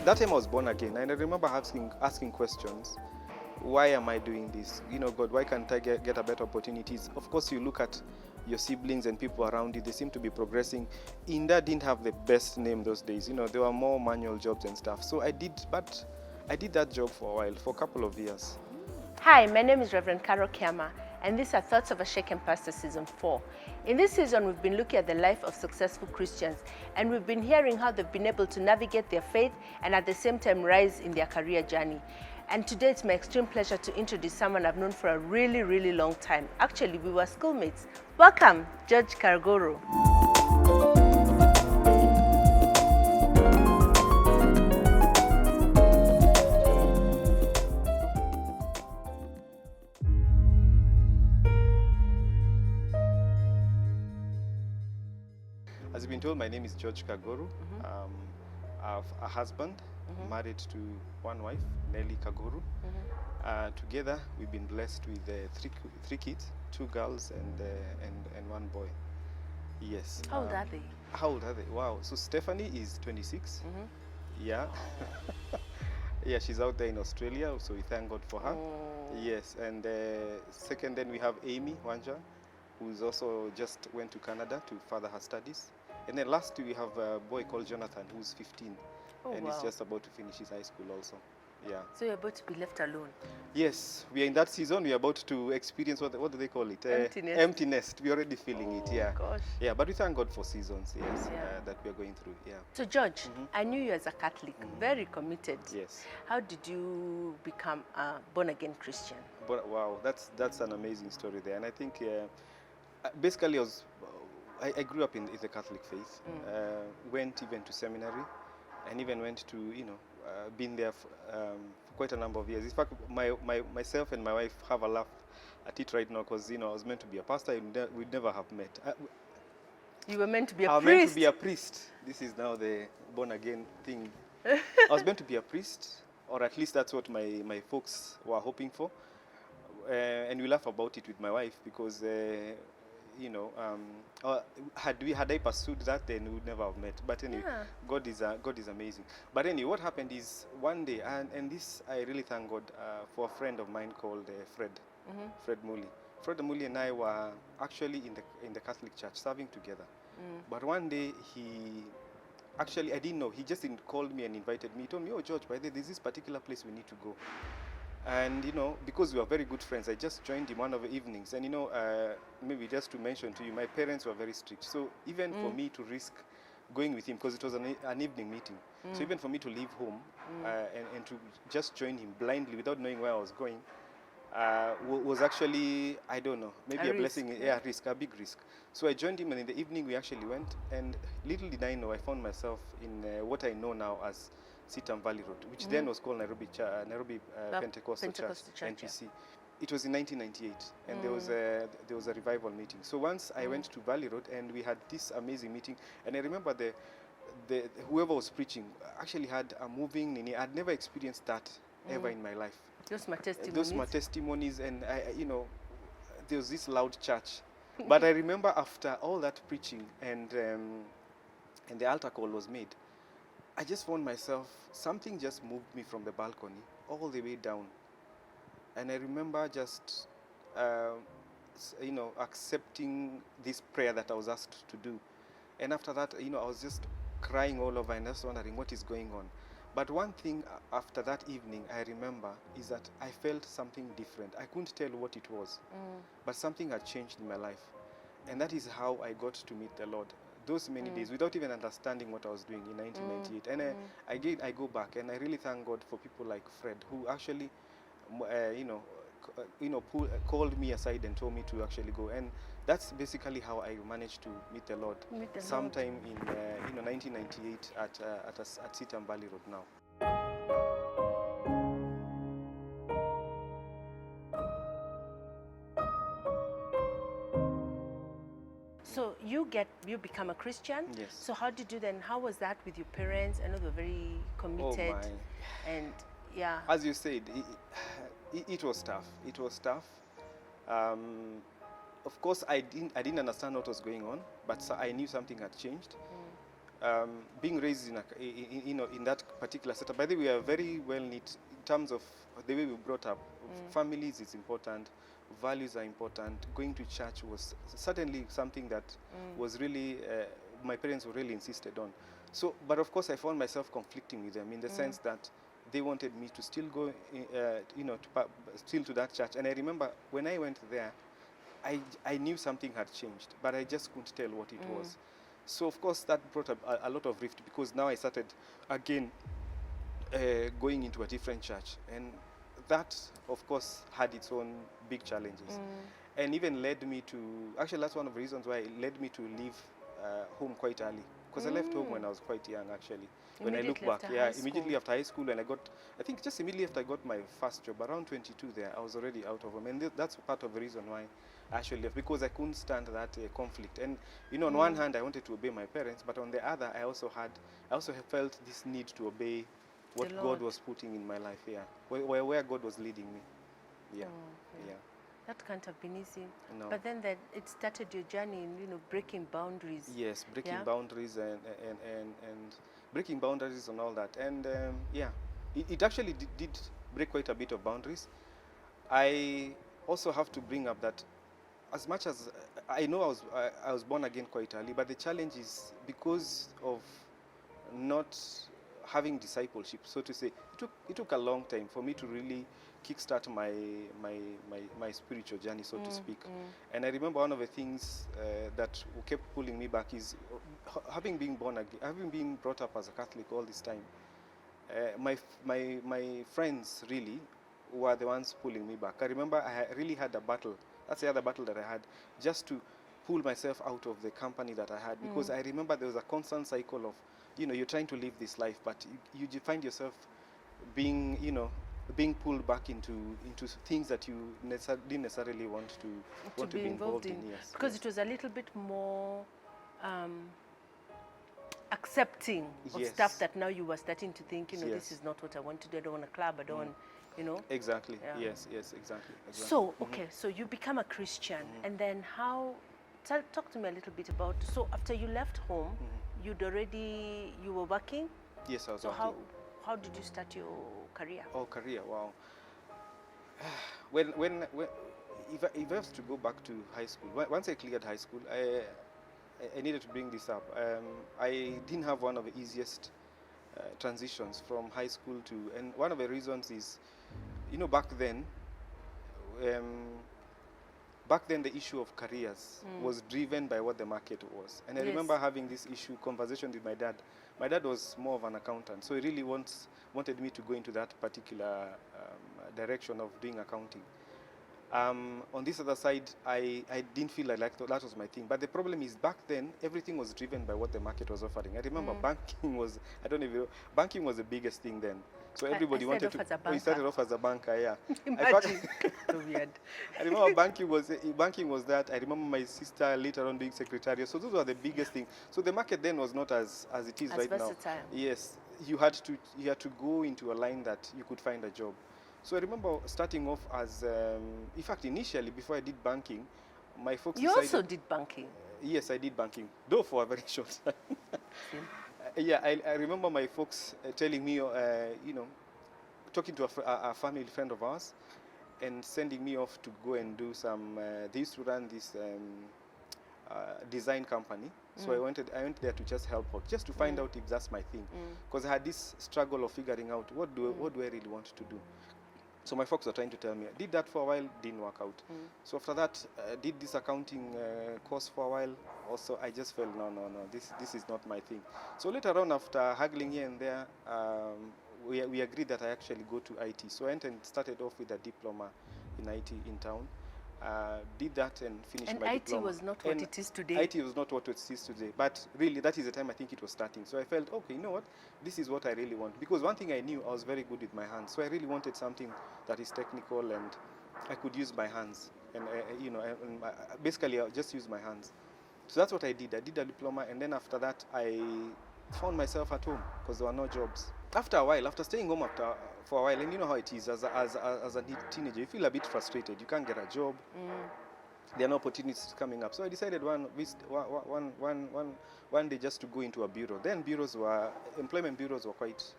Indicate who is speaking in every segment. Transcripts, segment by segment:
Speaker 1: that time I was born again, and I remember asking questions. Why am I doing this? God, why can't I get a better opportunities? Of course, you look at your siblings and people around you, they seem to be progressing. India didn't have the best name those days. There were more manual jobs and stuff. So I did that job for a while, for a couple of years.
Speaker 2: Hi, my name is Reverend Carol Kiama, and these are Thoughts of a Shaken Pastor Season 4. In this season, we've been looking at the life of successful Christians, and we've been hearing how they've been able to navigate their faith and at the same time rise in their career journey. And today it's my extreme pleasure to introduce someone I've known for a really, really long time. Actually, we were schoolmates. Welcome, Judge Kagoru.
Speaker 1: As you've been told, my name is Judge Kagoru. I have a husband, married to one wife, Nelly Kagoru. Together, we've been blessed with three kids, 2 girls and 1 boy. Yes.
Speaker 2: How old are they?
Speaker 1: How old are they? Wow. So Stephanie is 26. Yeah. Yeah, she's out there in Australia, so we thank God for her. Yes. And second, then we have Amy Wanja, who's also just went to Canada to further her studies. And then last, we have a boy called Jonathan, who's 15. And he's just about to finish his high school also. Yeah.
Speaker 2: So you're about to be left alone?
Speaker 1: Yes, we are in that season. We are about to experience, what do they call it?
Speaker 2: Emptiness.
Speaker 1: Empty nest. We're already feeling it, yeah.
Speaker 2: Gosh.
Speaker 1: Yeah, but we thank God for seasons, yes, that we are going through, yeah.
Speaker 2: So George, I knew you as a Catholic, very committed.
Speaker 1: Yes.
Speaker 2: How did you become a born-again Christian?
Speaker 1: But wow, that's an amazing story there. And I think, basically, I grew up in the Catholic faith, went even to seminary, and even went to, been there for quite a number of years. In fact, myself and my wife have a laugh at it right now because, I was meant to be a pastor. We'd never have met.
Speaker 2: You were meant to be a
Speaker 1: I was
Speaker 2: priest.
Speaker 1: meant to be a priest. This is now the born-again thing. I was meant to be a priest, or at least that's what my folks were hoping for. And we laugh about it with my wife because had I pursued that, then we would never have met. But anyway, God is amazing. But anyway, what happened is one day, and this I really thank God for a friend of mine called Fred Muli. Fred Muli and I were actually in the Catholic Church serving together. But one day I didn't know. He just called me and invited me. He told me, "Oh George, by the way, there's this particular place we need to go." And because we were very good friends, I just joined him one of the evenings. And maybe just to mention to you, my parents were very strict. So even for me to risk going with him, because it was an evening meeting, so even for me to leave home and to just join him blindly without knowing where I was going, was actually, I don't know, maybe a blessing, a big risk. So I joined him, and in the evening we actually went. And little did I know, I found myself in what I know now as Sitam Valley Road, which then was called Nairobi Pentecostal Church, NPC. It was in 1998, and there was a revival meeting. So once I went to Valley Road, and we had this amazing meeting, and I remember whoever was preaching actually had a moving nini. I'd never experienced that ever in my life.
Speaker 2: Those my
Speaker 1: testimonies, and there was this loud church. But I remember after all that preaching and the altar call was made, I just found myself, something just moved me from the balcony all the way down. And I remember just, accepting this prayer that I was asked to do. And after that, I was just crying all over and just wondering what is going on. But one thing after that evening I remember is that I felt something different. I couldn't tell what it was, but something had changed in my life. And that is how I got to meet the Lord. Those many days, without even understanding what I was doing in 1998. And again, I go back, and I really thank God for people like Fred, who actually, called me aside and told me to actually go. And that's basically how I managed to meet the Lord. Sometime in 1998 at Sitam Valley Road now.
Speaker 2: So you become a Christian.
Speaker 1: Yes.
Speaker 2: So how did you then? How was that with your parents? I know they're very committed.
Speaker 1: Oh my.
Speaker 2: And yeah.
Speaker 1: As you said, it was tough. It was tough. Of course, I didn't understand what was going on, but I knew something had changed. being raised in that particular setup. By the way, we are very well knit in terms of the way we brought up. Families is important, values are important. Going to church was certainly something that was really my parents were really insisted on. So, but of course, I found myself conflicting with them in the sense that they wanted me to still go, still to that church. And I remember when I went there, I knew something had changed, but I just couldn't tell what it was. So of course that brought up a lot of rift, because now I started again going into a different church, and that of course had its own big challenges, and even led me to, actually that's one of the reasons why it led me to leave home quite early, because I left home when I was quite young actually. When I look back, immediately after high school, and I think just immediately after I got my first job, around 22 there, I was already out of home, and that's part of the reason why I actually left, because I couldn't stand that conflict. And on one hand, I wanted to obey my parents, but on the other, I also felt this need to obey what God was putting in my life here, where God was leading me. Yeah, yeah.
Speaker 2: That can't have been easy.
Speaker 1: No.
Speaker 2: But then it started your journey in breaking boundaries.
Speaker 1: Yes, breaking boundaries and breaking boundaries and all that. And it actually did break quite a bit of boundaries. I also have to bring up that as much as I know I was born again quite early, but the challenge is because of not having discipleship, so to say, it took a long time for me to really kickstart my spiritual journey, so to speak. And I remember one of the things that kept pulling me back is having been born again, having been brought up as a Catholic all this time. My friends really were the ones pulling me back. I remember I really had a battle. That's the other battle that I had, just to pull myself out of the company that I had, because I remember there was a constant cycle of, you're trying to live this life, but you find yourself being pulled back into things that you didn't necessarily want to be involved in. Yes,
Speaker 2: because it was a little bit more accepting of stuff that now you were starting to think, this is not what I want to do. I don't want a club. I don't want,
Speaker 1: Exactly. Yeah. Yes, exactly.
Speaker 2: So, okay, so you become a Christian, and then talk to me a little bit about, so after you left home, you were working?
Speaker 1: Yes, I was
Speaker 2: working.
Speaker 1: So
Speaker 2: how did you start your career?
Speaker 1: Oh, career, wow. If I was to go back to high school, once I cleared high school, I needed to bring this up. I didn't have one of the easiest transitions from high school to, and one of the reasons is, back then the issue of careers was driven by what the market was. And I remember having this conversation with my dad. My dad was more of an accountant, so he really wanted me to go into that particular direction of doing accounting. On this other side, I didn't feel like that was my thing. But the problem is, back then, everything was driven by what the market was offering. I remember banking was the biggest thing then. So everybody wanted to. We started off as a banker, yeah.
Speaker 2: Imagine. So weird.
Speaker 1: I remember banking was that. I remember my sister later on doing secretariat. So those were the biggest things. So the market then was not as it is right
Speaker 2: versatile.
Speaker 1: Now. Yes, you had to go into a line that you could find a job. So I remember starting off as, in fact, initially before I did banking, my folks
Speaker 2: You also did banking?
Speaker 1: Yes, I did banking, though for a very short time. I remember my folks telling me, talking to a family friend of ours, and sending me off to go and do some. They used to run this design company, so I went there to just help out, just to find out if that's my thing, because I had this struggle of figuring out what do I really want to do. So my folks were trying to tell me. I did that for a while, didn't work out. So after that, did this accounting course for a while. Also, I just felt, no, this is not my thing. So later on, after haggling here and there, we agreed that I actually go to IT. So I went and started off with a diploma in IT in town. Did that and finished my diploma.
Speaker 2: And IT was not what it is today.
Speaker 1: IT was not what it is today. But really, that is the time I think it was starting. So I felt, okay, you know what? This is what I really want. Because one thing I knew, I was very good with my hands. So I really wanted something that is technical and I could use my hands. And, basically, I'll just use my hands. So that's what I did. I did a diploma, and then after that, I found myself at home because there were no jobs. After a while, after staying home for a while, and you know how it is, as a teenager, you feel a bit frustrated. You can't get a job. there are no opportunities coming up. So I decided one day just to go into a bureau. Then employment bureaus were quite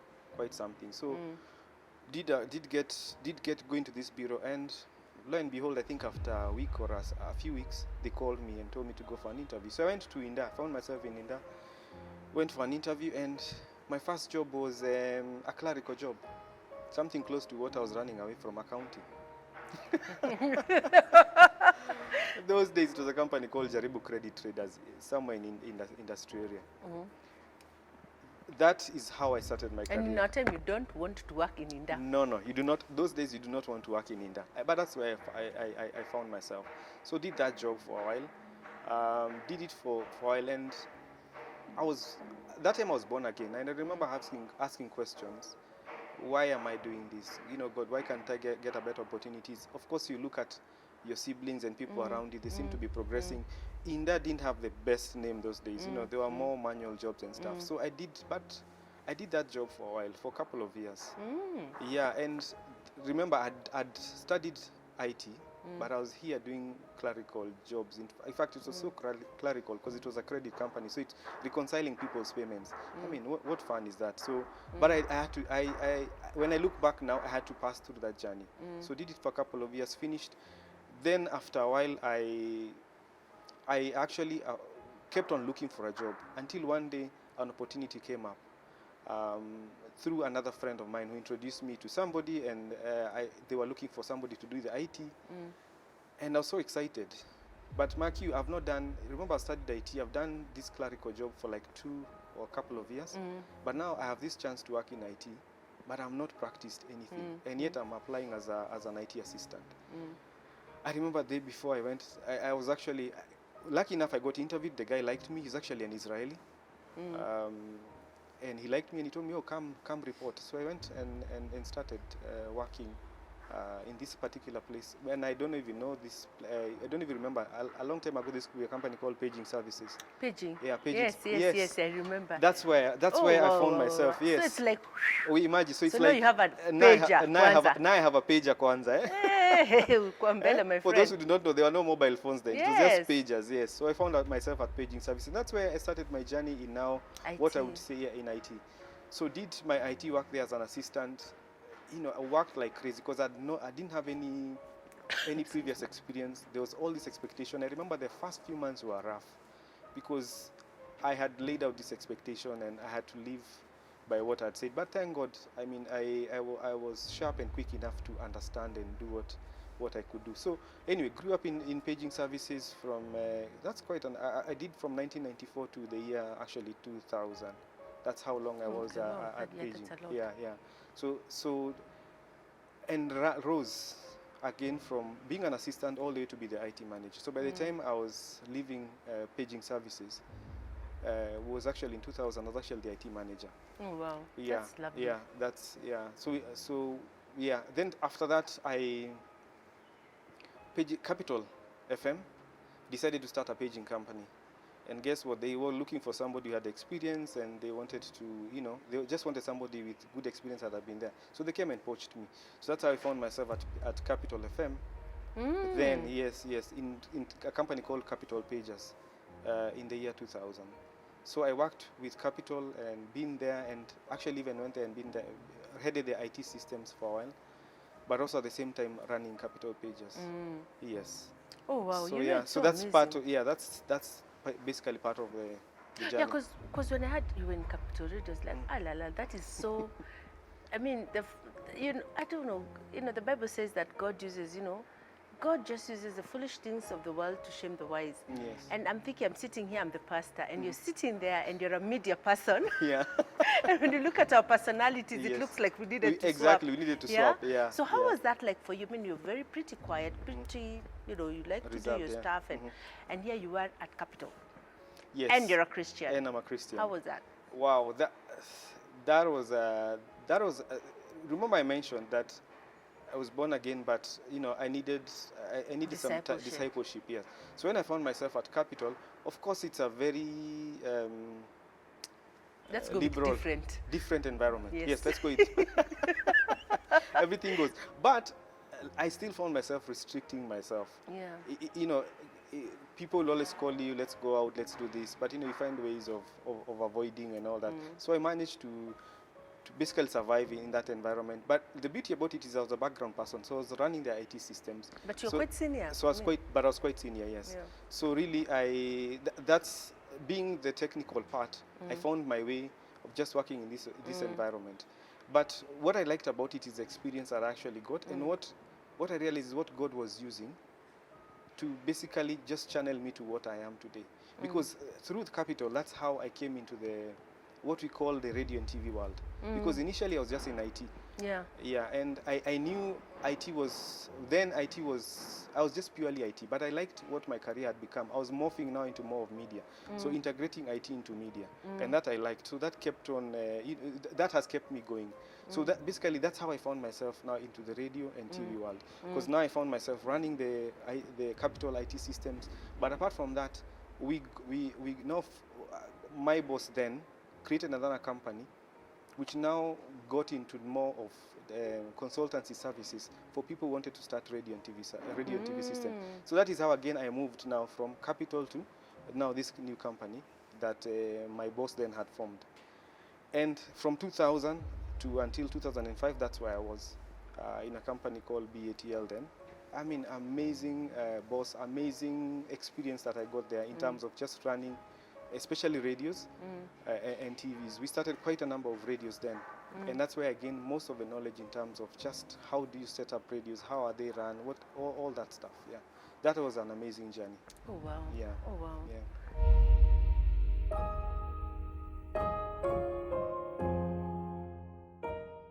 Speaker 1: something. So did get go into this bureau, and lo and behold, I think after a week or a few weeks, they called me and told me to go for an interview. So I went to Inda, found myself in Inda, went for an interview, and my first job was a clerical job, something close to what I was running away from, accounting. Those days it was a company called Jaribu Credit Traders, somewhere in industry area. That is how I started my career.
Speaker 2: And in our time, you don't want to work in Inda.
Speaker 1: No, you do not. Those days you do not want to work in Inda. But that's where I found myself. So did that job for a while. Did it for a while, and that time I was born again, and I remember asking questions. Why am I doing this? God, why can't I get better opportunities? Of course, you look at your siblings and people around you, they seem to be progressing. Inda didn't have the best name those days. There were more manual jobs and stuff. So I did that job for a while, for a couple of years. Yeah, and remember, I'd studied IT, but I was here doing clerical jobs. In fact, it was so clerical because it was a credit company, so it's reconciling people's payments. I mean, what fun is that? So, but I had to. When I look back now, I had to pass through that journey. So did it for a couple of years, finished. Then after a while, I actually kept on looking for a job until one day an opportunity came up through another friend of mine who introduced me to somebody, and they were looking for somebody to do the IT, and I was so excited. But mark you, remember I studied IT, I've done this clerical job for like 2 or a couple of years, but now I have this chance to work in IT, but I've not practiced anything, and yet I'm applying as an IT assistant. I remember the day before I went, I was actually, lucky enough I got interviewed, the guy liked me, he's actually an Israeli. And he liked me and he told me, oh, come report. So I went and started working in this particular place. And I don't even know this, I don't even remember. A long time ago, this was a company called Paging Services.
Speaker 2: Paging?
Speaker 1: Yeah, Paging.
Speaker 2: Yes, I remember.
Speaker 1: That's where I found myself, yes.
Speaker 2: So it's like,
Speaker 1: we imagine, so it's
Speaker 2: now
Speaker 1: like,
Speaker 2: you have a pager,
Speaker 1: now I have a pager kwanza.
Speaker 2: My
Speaker 1: For those who do not know, there were no mobile phones then.
Speaker 2: Yes.
Speaker 1: It was just pagers, yes. So I found out myself at Paging Services. And that's where I started my journey in now
Speaker 2: IT.
Speaker 1: What I would say in IT. So did my IT work there as an assistant. I worked like crazy because I didn't have any previous experience. There was all this expectation. I remember the first few months were rough because I had laid out this expectation and I had to live by what I'd said. But thank God, I mean, I was sharp and quick enough to understand and do what I could do. So anyway, grew up in Paging Services from, that's quite I did from 1994 to the year actually 2000. That's how long I was at Paging. Yeah. So and rose again from being an assistant all the way to be the IT manager. So by the time I was leaving Paging Services, was actually in 2000. I was actually the IT manager.
Speaker 2: Oh wow!
Speaker 1: Yeah,
Speaker 2: that's lovely.
Speaker 1: Yeah. So yeah. Then after that, Capital FM decided to start a paging company. And guess what? They were looking for somebody who had experience, and they wanted to, they just wanted somebody with good experience that had been there. So they came and poached me. So that's how I found myself at Capital FM. Then, yes, in a company called Capital Pages in the year 2000. So I worked with Capital and been there, and actually even went there and been there, headed the IT systems for a while, but also at the same time running Capital Pages. Yes.
Speaker 2: Oh wow!
Speaker 1: So so that's amazing. Part of that's basically part of the journey.
Speaker 2: Yeah, because when I heard you were in Capital, it was like, that is so. I mean, I don't know. The Bible says that God uses, God just uses the foolish things of the world to shame the wise.
Speaker 1: Yes.
Speaker 2: And I'm thinking, I'm sitting here, I'm the pastor, and you're sitting there, and you're a media person.
Speaker 1: Yeah.
Speaker 2: And when you look at our personalities, it looks like we needed to swap.
Speaker 1: Exactly, we needed to swap. Yeah.
Speaker 2: So how was that like for you? I mean, you're very pretty quiet, pretty, you like to do your stuff, and here you are at Capital.
Speaker 1: Yes.
Speaker 2: And you're a Christian.
Speaker 1: And I'm a Christian.
Speaker 2: How was that?
Speaker 1: Wow, that was. Remember, I mentioned that I was born again, but I needed some discipleship. Yes. So when I found myself at Capital, of course, it's a very
Speaker 2: let's go
Speaker 1: liberal,
Speaker 2: with different
Speaker 1: environment.
Speaker 2: Yes,
Speaker 1: let's go. Everything goes, but I still found myself restricting myself.
Speaker 2: Yeah.
Speaker 1: You know, people always call you, let's go out, let's do this, but you know, you find ways of avoiding and all that. So I managed to basically survive in that environment. But the beauty about it is I was a background person, so I was running the IT systems.
Speaker 2: But you're quite senior.
Speaker 1: So I was I was quite senior, yes.
Speaker 2: Yeah.
Speaker 1: So really, that's being the technical part. I found my way of just working in this environment. But what I liked about it is the experience that I actually got, and what I realized is what God was using to basically just channel me to what I am today. Because through the Capital, that's how I came into what we call the radio and TV world. Because initially I was just in IT.
Speaker 2: Yeah.
Speaker 1: Yeah, and I knew I was just purely IT, but I liked what my career had become. I was morphing now into more of media. So integrating IT into media, and that I liked. So that kept on, that has kept me going. So that basically that's how I found myself now into the radio and TV world. Because now I found myself running the Capital IT systems. But apart from that, we now, my boss then created another company, which now got into more of consultancy services for people who wanted to start radio and TV system. So that is how again I moved now from Capital to now this new company that my boss then had formed. And from 2000 to until 2005, that's where I was in a company called BATL then. I mean, amazing boss, amazing experience that I got there in terms of just running, especially radios and TVs. We started quite a number of radios then. And that's where I gained most of the knowledge in terms of just how do you set up radios, how are they run, all that stuff. Yeah, that was an amazing journey.
Speaker 2: Oh wow.
Speaker 1: Yeah.
Speaker 2: Oh wow.
Speaker 1: Yeah.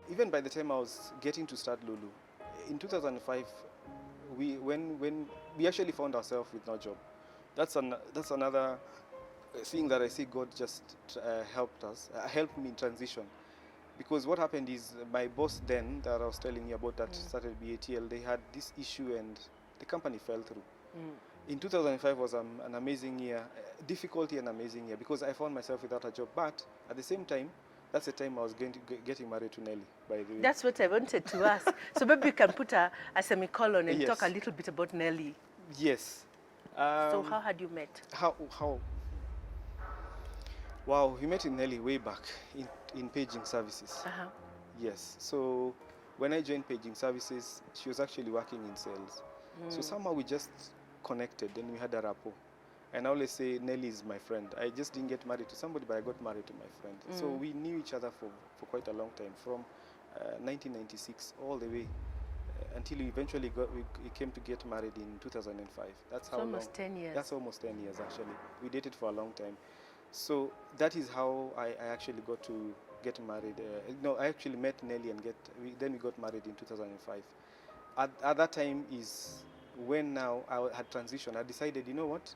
Speaker 1: Even by the time I was getting to start Lulu, in 2005, when we actually found ourselves with no job. That's another thing that I see God just helped me in transition. Because what happened is my boss then that I was telling you about that started BATL, they had this issue and the company fell through. In 2005 was an amazing year, difficult year and amazing year, because I found myself without a job. But at the same time, that's the time I was getting married to Nelly, by the way.
Speaker 2: That's what I wanted to ask. So maybe you can put a semicolon and talk a little bit about Nelly.
Speaker 1: Yes.
Speaker 2: So how had you met?
Speaker 1: How? Wow, we met in Nelly way back in paging services. Yes. So when I joined paging services, she was actually working in sales. So somehow we just connected and we had a rapport. And I always say Nelly is my friend. I just didn't get married to somebody, but I got married to my friend. So we knew each other for quite a long time, from 1996 all the way until we eventually we came to get married in 2005. That's how long.
Speaker 2: Almost 10 years.
Speaker 1: That's almost 10 years actually. We dated for a long time. So that is how I actually got to get married. No, I actually met Nelly and then we got married in 2005. At that time is when now I had transitioned. I decided, you know what?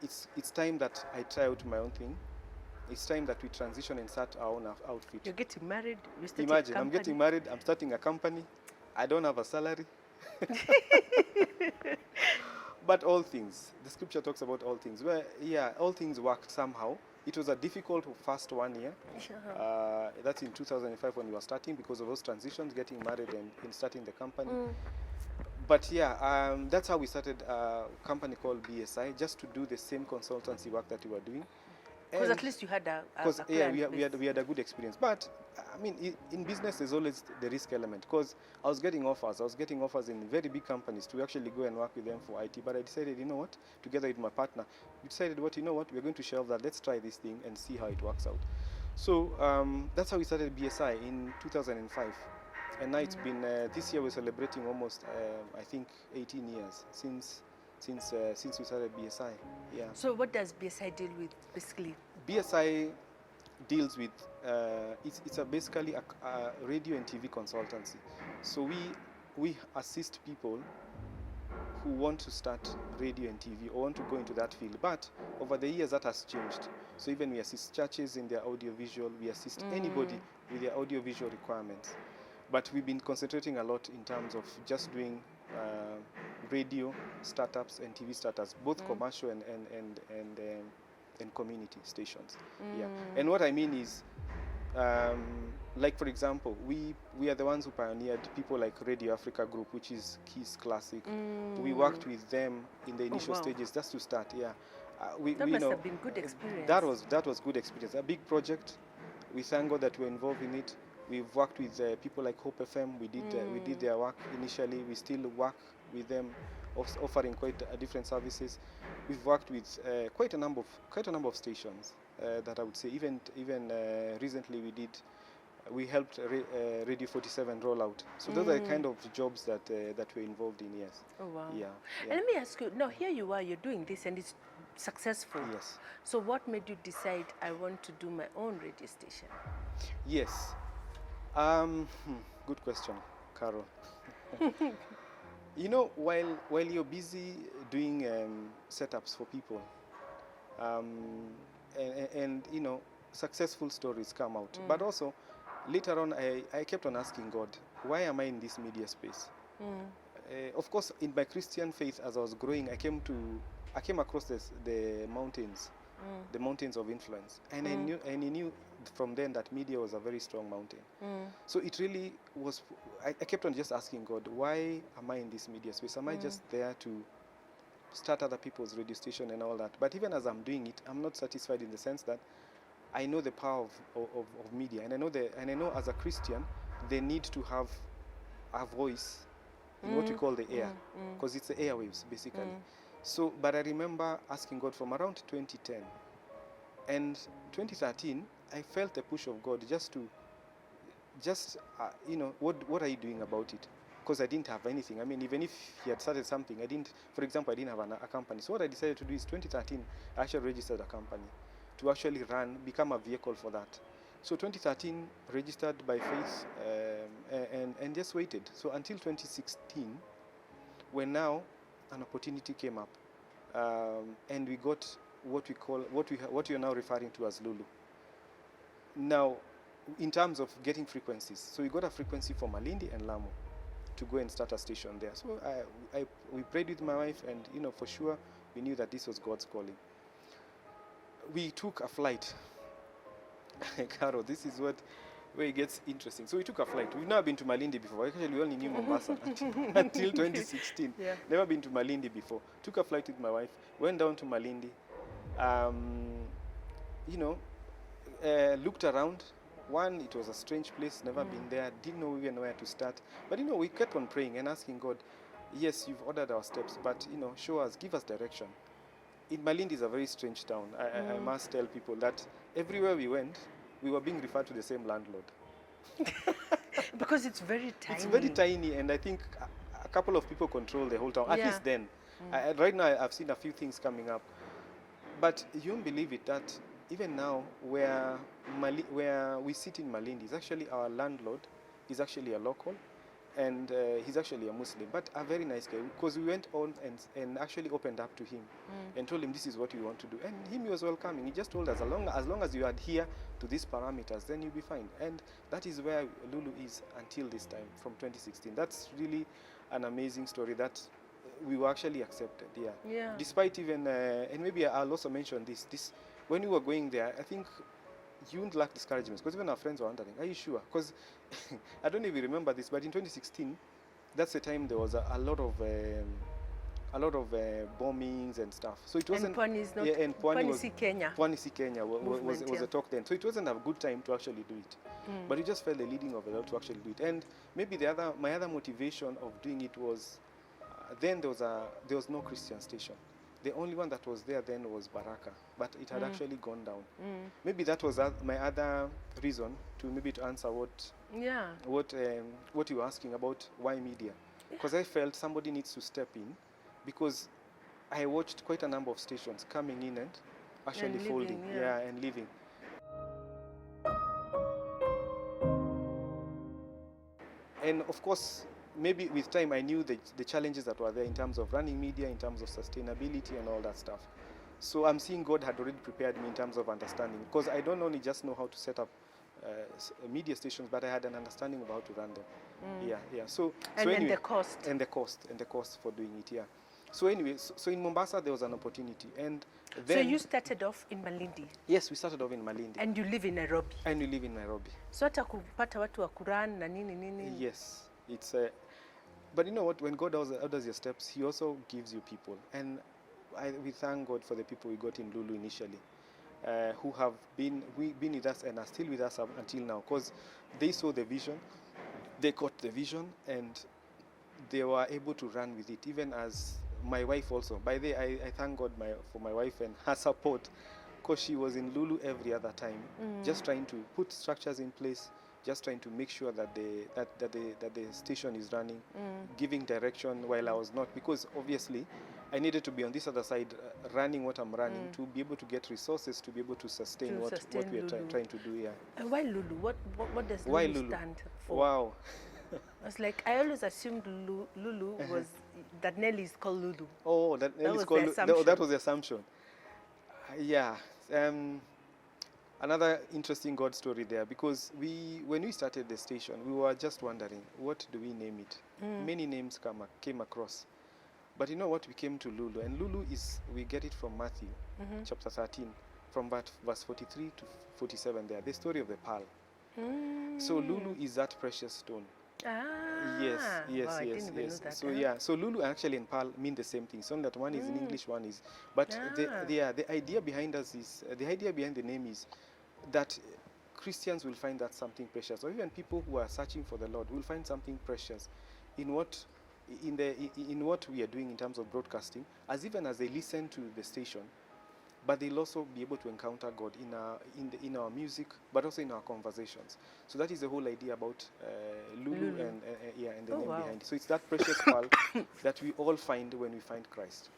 Speaker 1: It's time that I try out my own thing. It's time that we transition and start our own outfit.
Speaker 2: You're getting married.
Speaker 1: Imagine, I'm getting married. I'm starting a company. I don't have a salary. But all things, the scripture talks about all things. Well, yeah, all things worked somehow. It was a difficult first 1 year. That's in 2005 when we were starting because of those transitions, getting married and starting the company. But yeah, that's how we started a company called BSI, just to do the same consultancy work that we were doing.
Speaker 2: Because at least you had a
Speaker 1: yeah, we had a good experience. But I mean, in business, there's always the risk element. Because I was getting offers in very big companies to actually go and work with them for IT. But I decided, you know what? Together with my partner, we decided, you know what? We're going to shelve that. Let's try this thing and see how it works out. So that's how we started BSI in 2005. And now it's been this year we're celebrating almost I think 18 years since we started BSI. Yeah.
Speaker 2: So what does BSI deal with basically?
Speaker 1: BSI deals with it's basically a radio and TV consultancy. So we assist people who want to start radio and TV or want to go into that field. But over the years that has changed. So even we assist churches in their audiovisual, we assist anybody with their audiovisual requirements. But we've been concentrating a lot in terms of just doing radio startups and TV startups, both commercial and community stations. Yeah. And what I mean is, like for example, we are the ones who pioneered people like Radio Africa Group, which is Kiss Classic. We worked with them in the initial stages just to start. Yeah,
Speaker 2: that must have been good experience.
Speaker 1: That was good experience. A big project. We thank God that we're involved in it. We've worked with people like Hope FM. We did their work initially. We still work with them, offering quite different services. We've worked with quite a number of stations that I would say. Even recently we helped Radio 47 roll out. So those are the kind of jobs that we're involved in. Yes.
Speaker 2: Oh wow.
Speaker 1: Yeah.
Speaker 2: And let me ask you. Now here you are. You're doing this, and it's successful.
Speaker 1: Yes.
Speaker 2: So what made you decide I want to do my own radio station?
Speaker 1: Yes. Good question, Carol. You know, while you're busy doing setups for people, and you know, successful stories come out. But also, later on, I kept on asking God, why am I in this media space? Of course, in my Christian faith, as I was growing, I came across the mountains, the mountains of influence, and I knew from then that media was a very strong mountain. So it really was. I kept on just asking God, why am I in this media space? Am I just there to start other people's radio station and all that? But even as I'm doing it, I'm not satisfied in the sense that I know the power of media, and I know as a Christian, they need to have a voice in what we call the air, because it's the airwaves basically. So, but I remember asking God from around 2010 and 2013, I felt the push of God you know, what are you doing about it? Because I didn't have anything. I mean, even if he had started something, for example, I didn't have a company. So what I decided to do is 2013, I actually registered a company to actually become a vehicle for that. So 2013, registered by faith and just waited. So until 2016, when now an opportunity came up, and we got what you're now referring to as Lulu. Now, in terms of getting frequencies, so we got a frequency for Malindi and Lamu to go and start a station there. So we prayed with my wife, and you know, for sure we knew that this was God's calling. We took a flight. Carol, this is where it gets interesting. So we took a flight. We've never been to Malindi before. Actually, we only knew Mombasa until 2016. Yeah. Never been to Malindi before. Took a flight with my wife. Went down to Malindi. You know, looked around. One, it was a strange place. Never been there. Didn't know even where to start. But you know, we kept on praying and asking God, yes, you've ordered our steps, but you know, show us, give us direction. Malindi is a very strange town. I must tell people that everywhere we went, we were being referred to the same landlord.
Speaker 2: Because it's very tiny.
Speaker 1: It's very tiny, and I think a couple of people control the whole town, at least then. Right now, I've seen a few things coming up. But you won't believe it, that even now, where we sit in Malindi, is actually our landlord is actually a local, and he's actually a Muslim, but a very nice guy, because we went on and actually opened up to him and told him this is what we want to do. And he was welcoming. He just told us, as long as you adhere to these parameters, then you'll be fine. And that is where Lulu is until this time, from 2016. That's really an amazing story that we were actually accepted, yeah. Despite even, and maybe I'll also mention this, when we were going there, I think you wouldn't lack discouragements, because even our friends were wondering, are you sure? Because I don't even remember this, but in 2016, that's the time there was a lot of bombings and stuff. So it wasn't.
Speaker 2: And Pwani is not.
Speaker 1: And
Speaker 2: Pwani si Kenya.
Speaker 1: Pwani si Kenya was a talk then. So it wasn't a good time to actually do it. But we just felt the leading of the Lord to actually do it. And maybe my other motivation of doing it was, then there was no Christian station. The only one that was there then was Baraka, but it had actually gone down. Maybe that was my other reason to answer what you were asking about, why media. Because I felt somebody needs to step in, because I watched quite a number of stations coming in and actually folding, and leaving. And of course, maybe with time I knew the challenges that were there in terms of running media, in terms of sustainability and all that stuff. So I'm seeing God had already prepared me in terms of understanding, because I don't only just know how to set up media stations, but I had an understanding of how to run them. So
Speaker 2: anyway,
Speaker 1: the cost for doing it. So anyway, so in Mombasa there was an opportunity, and
Speaker 2: So
Speaker 1: then
Speaker 2: you started off in Malindi
Speaker 1: yes, we started off in Malindi,
Speaker 2: and you live in Nairobi.
Speaker 1: and we live in Nairobi.
Speaker 2: So hata kupata watu wa Quran na nini.
Speaker 1: Yes, it's but you know what? When God orders your steps, He also gives you people, and we thank God for the people we got in Lulu initially, who have been with us and are still with us up until now, because they saw the vision, they caught the vision, and they were able to run with it. Even as my wife also. By the way, I thank God for my wife and her support, because she was in Lulu every other time, just trying to put structures in place, just trying to make sure that the station is running, giving direction while I was not, because obviously I needed to be on this other side running what I'm running to be able to get resources to be able to sustain what we are trying to do here.
Speaker 2: And why Lulu? What does
Speaker 1: Why
Speaker 2: Lulu
Speaker 1: Lulu
Speaker 2: stand for?
Speaker 1: Wow.
Speaker 2: I was like, I always assumed Lulu was that Nelly is called Lulu.
Speaker 1: Oh, that Nelly is
Speaker 2: was
Speaker 1: called
Speaker 2: the
Speaker 1: Lulu.
Speaker 2: assumption.
Speaker 1: That was the assumption. Yeah. Another interesting God story there, because when we started the station, we were just wondering, what do we name it? Many names came across. But you know what, we came to Lulu, and Lulu we get it from Matthew chapter 13, from verse 43 to 47 there, the story of the pearl. So Lulu is that precious stone. Yes.
Speaker 2: Wow, I didn't even know that,
Speaker 1: So so Lulu actually and pearl mean the same thing. So that one is in English, one is. But the idea behind the idea behind the name is that Christians will find that something precious, or even people who are searching for the Lord will find something precious in what we are doing in terms of broadcasting, as even as they listen to the station. But they'll also be able to encounter God in our music, but also in our conversations. So that is the whole idea about Lulu. And the name behind it. So it's that precious pearl that we all find when we find Christ.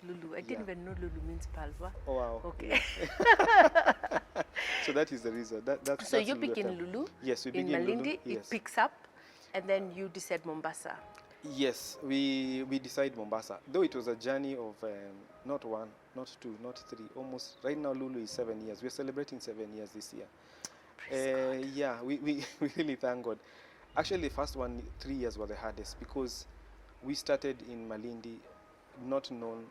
Speaker 2: Lulu. I didn't even know Lulu means pearl.
Speaker 1: Oh wow.
Speaker 2: Okay.
Speaker 1: So that is the reason.
Speaker 2: So you begin Lulu.
Speaker 1: Yes, we begin
Speaker 2: in Malindi.
Speaker 1: Lulu. Yes.
Speaker 2: It picks up, and then you decide Mombasa.
Speaker 1: Yes, we decide Mombasa. Though it was a journey of not one, not two, not three, almost. Right now Lulu is 7 years. We're celebrating 7 years this year. Yeah, we really thank God. Actually, the first 3 years were the hardest, because we started in Malindi, not known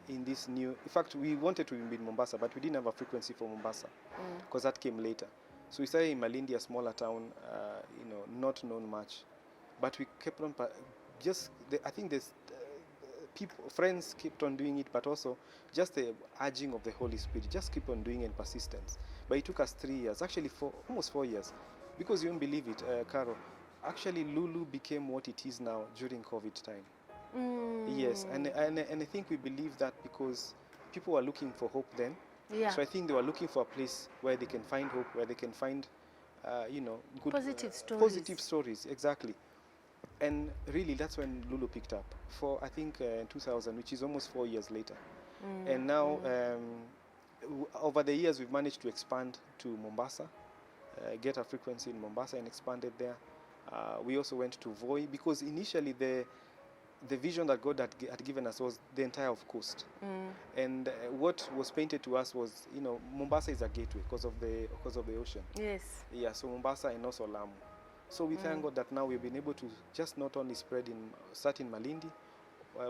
Speaker 1: in this new. In fact, we wanted to be in Mombasa, but we didn't have a frequency for Mombasa, because that came later. So we started in Malindi, a smaller town, not known much, but we kept on. I think there's friends kept on doing it, but also just the urging of the Holy Spirit, just keep on doing it in persistence. But it took us 3 years, actually almost 4 years, because you won't believe it, Caro. Actually, Lulu became what it is now during COVID time. Yes, and I think we believe that because people were looking for hope then.
Speaker 2: Yeah.
Speaker 1: So I think they were looking for a place where they can find hope, where they can find, good
Speaker 2: positive stories.
Speaker 1: Positive stories, exactly. And really, that's when Lulu picked up for, I think, in 2000, which is almost 4 years later. And now, over the years, we've managed to expand to Mombasa, get a frequency in Mombasa and expanded there. We also went to Voi, because initially the vision that God had given us was the entire coast. And what was painted to us was, Mombasa is a gateway because of the ocean.
Speaker 2: Yes.
Speaker 1: Yeah, so Mombasa and also Lamu. So we thank God that now we've been able to just not only start in Malindi,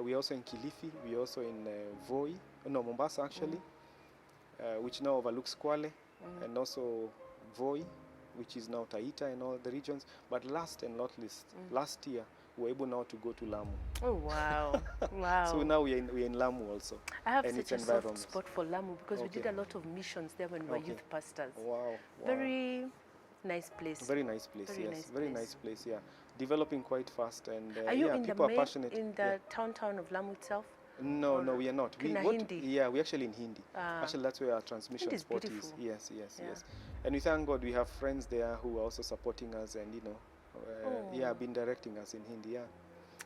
Speaker 1: we're also in Kilifi, we're also in Mombasa actually, which now overlooks Kwale, and also Voi, which is now Taita and all the regions. But last and not least, last year, we were able now to go to Lamu.
Speaker 2: Oh, wow. Wow.
Speaker 1: So now we're in Lamu also.
Speaker 2: I have such a soft spot for Lamu, because we did a lot of missions there when we were youth pastors.
Speaker 1: Wow.
Speaker 2: Very nice place.
Speaker 1: Very nice place, Very nice place, yeah. Developing quite fast, and
Speaker 2: are you
Speaker 1: people are passionate.
Speaker 2: In the town of Lamu itself?
Speaker 1: No, we are not.
Speaker 2: Hindi?
Speaker 1: Yeah, we're actually in Hindi. Actually, that's where our transmission spot is. Yes. And we thank God we have friends there who are also supporting us, and been directing us in Hindi. Yeah,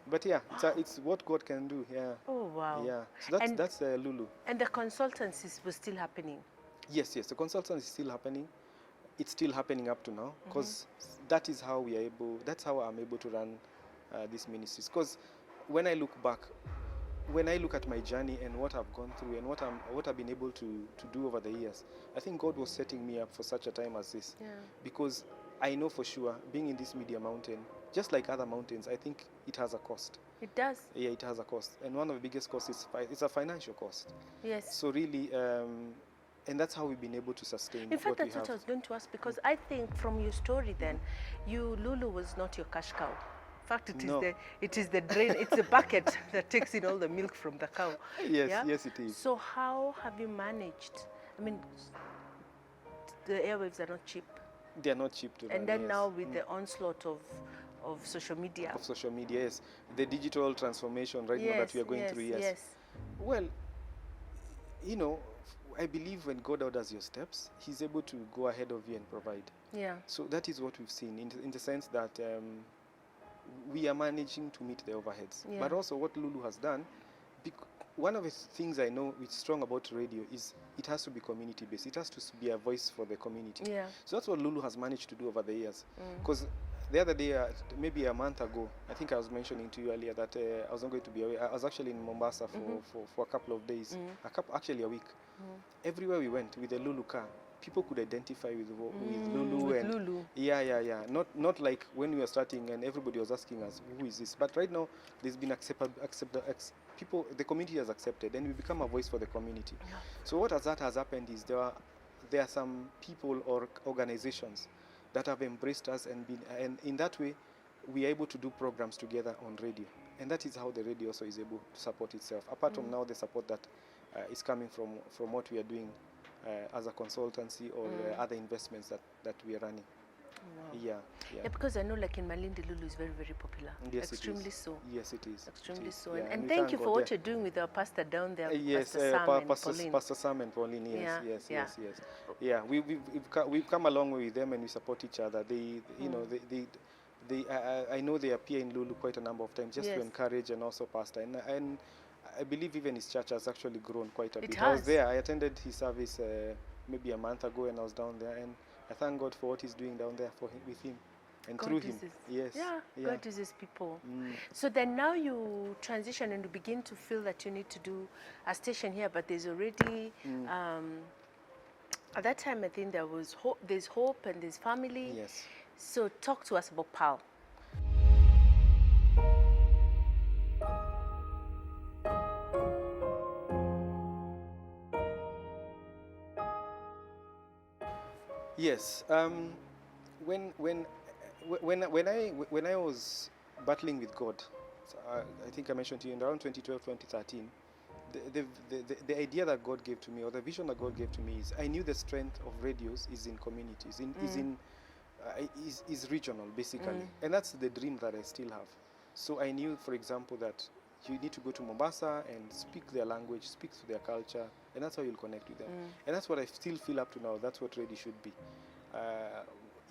Speaker 1: but yeah, it's what God can do. Yeah.
Speaker 2: Oh wow.
Speaker 1: Yeah. So that's Lulu.
Speaker 2: And the consultancies were still happening.
Speaker 1: Yes. The consultancy is still happening. It's still happening up to now, because that's how I'm able to run these ministries. Because when I look back, when I look at my journey and what I've gone through and what I've been able to do over the years, I think God was setting me up for such a time as this.
Speaker 2: Yeah.
Speaker 1: Because I know for sure, being in this media mountain, just like other mountains, I think it has a cost.
Speaker 2: It does.
Speaker 1: Yeah, it has a cost, and one of the biggest costs is it's a financial cost.
Speaker 2: Yes.
Speaker 1: So really, and that's how we've been able to sustain.
Speaker 2: In fact, that's
Speaker 1: what
Speaker 2: what I was going to ask, because I think from your story, then, Lulu was not your cash cow. In fact, it is the drain, it's the bucket that takes in all the milk from the cow.
Speaker 1: Yes, yes, it is.
Speaker 2: So how have you managed? I mean, the airwaves are not cheap.
Speaker 1: They are not cheap to run.
Speaker 2: And then now with the onslaught of social media.
Speaker 1: Of social media, yes. The digital transformation now that we are going through, yes.
Speaker 2: Yes.
Speaker 1: Well, I believe when God orders your steps, He's able to go ahead of you and provide.
Speaker 2: Yeah.
Speaker 1: So that is what we've seen in the sense that we are managing to meet the overheads.
Speaker 2: Yeah.
Speaker 1: But also what Lulu has done, one of the things I know is strong about radio is it has to be community-based. It has to be a voice for the community.
Speaker 2: Yeah.
Speaker 1: So that's what Lulu has managed to do over the years. Because the other day, maybe a month ago, I think I was mentioning to you earlier that I wasn't going to be away. I was actually in Mombasa for a couple of days, actually a week. Everywhere we went with the Lulu car, people could identify with Lulu.
Speaker 2: Lulu.
Speaker 1: Yeah. Not like when we were starting and everybody was asking us, who is this? But right now, there's been people, the community has accepted, and we become a voice for the community.
Speaker 2: Yeah.
Speaker 1: So what has happened is there are some people or organizations that have embraced us and in that way, we are able to do programs together on radio. And that is how the radio also is able to support itself. Apart from now the support that is coming from what we are doing as a consultancy or other investments that we are running.
Speaker 2: Wow.
Speaker 1: Yeah,
Speaker 2: because I know like in Malindi, Lulu is very, very popular.
Speaker 1: Yes,
Speaker 2: extremely so.
Speaker 1: Yes, it is.
Speaker 2: Extremely so.
Speaker 1: Yeah,
Speaker 2: and thank you for what you're doing with our pastor down there,
Speaker 1: yes, Pastor Sam and Pauline. Yes. Yeah, we've come a long way with them, and we support each other. I know they appear in Lulu quite a number of times just to encourage and also pastor. And I believe even his church has actually grown quite a bit. I was there. I attended his service maybe a month ago, and I was down there, and I thank God for what He's doing down there with him and
Speaker 2: God
Speaker 1: through him.
Speaker 2: Yes. Yeah, God uses people. So then now you transition and you begin to feel that you need to do a station here, but there's already at that time I think there's hope and there's family.
Speaker 1: Yes.
Speaker 2: So talk to us about PAL.
Speaker 1: Yes. When I was battling with God, I think I mentioned to you in around 2012, 2013, the idea that God gave to me, or the vision that God gave to me, is I knew the strength of radios is in communities, is regional basically, and that's the dream that I still have. So I knew, for example, that you need to go to Mombasa and speak their language, speak to their culture, and that's how you'll connect with them. And that's what I still feel up to now. That's what radio should be.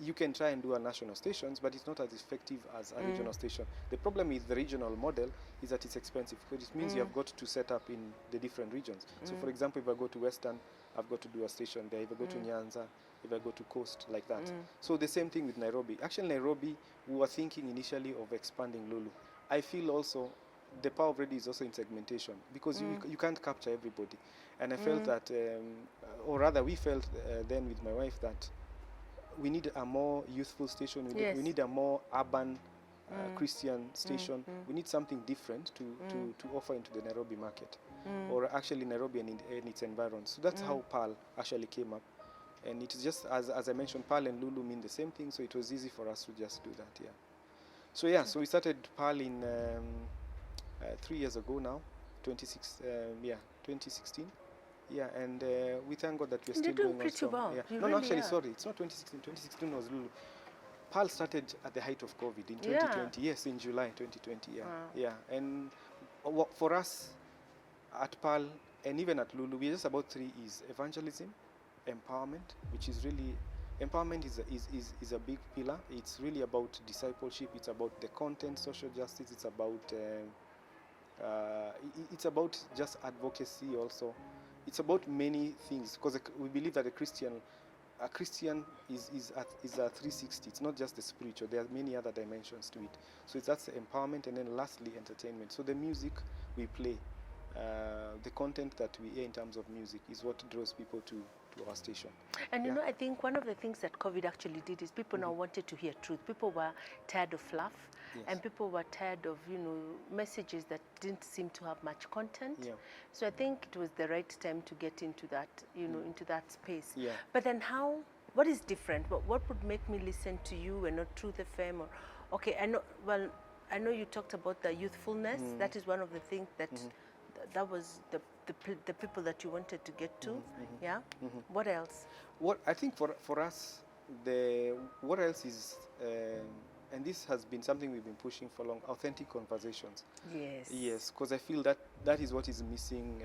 Speaker 1: You can try and do a national stations, but it's not as effective as a regional station. The problem with the regional model is that it's expensive, because it means you have got to set up in the different regions. So for example, if I go to Western, I've got to do a station there. If I go to Nyanza, if I go to Coast, like that. So the same thing with Nairobi. Actually, Nairobi, we were thinking initially of expanding Lulu. I feel also the power of radio is also in segmentation, because you can't capture everybody. And I felt that, or rather we felt then with my wife that we need a more youthful station. We need a more urban Christian station. We need something different to offer into the Nairobi market, or actually Nairobi and its environs. So that's how PAL actually came up. And it's just, as I mentioned, PAL and Lulu mean the same thing, so it was easy for us to just do that, So we started PAL in 3 years ago now, 2016. Yeah, and we thank God that we're still
Speaker 2: doing
Speaker 1: going
Speaker 2: pretty well.
Speaker 1: Yeah. No, actually, sorry, it's not 2016. 2016 was Lulu. PAL started at the height of COVID in 2020. Yes, in July 2020. Yeah. And for us at PAL and even at Lulu, we're just about 3 E's: evangelism, empowerment, which is really empowerment is a big pillar. It's really about discipleship. It's about the content, social justice. It's about just advocacy also. It's about many things, because we believe that a Christian is a 360. It's not just the spiritual. There are many other dimensions to it. So that's empowerment, and then lastly, entertainment. So the music we play, the content that we hear in terms of music is what draws people to to our station.
Speaker 2: And you know, I think one of the things that COVID actually did is people now wanted to hear truth. People were tired of fluff.
Speaker 1: Yes.
Speaker 2: And people were tired of, you know, messages that didn't seem to have much content.
Speaker 1: Yeah.
Speaker 2: So I think it was the right time to get into that, you know, into that space.
Speaker 1: Yeah.
Speaker 2: But then what is different? What would make me listen to you and not Truth FM? Or, okay, I know you talked about the youthfulness. That is one of the things that that was the people that you wanted to get to. Yeah. What else?
Speaker 1: What I think for us, what else is, and this has been something we've been pushing for long, authentic conversations.
Speaker 2: Yes.
Speaker 1: Yes, because I feel that is what is missing,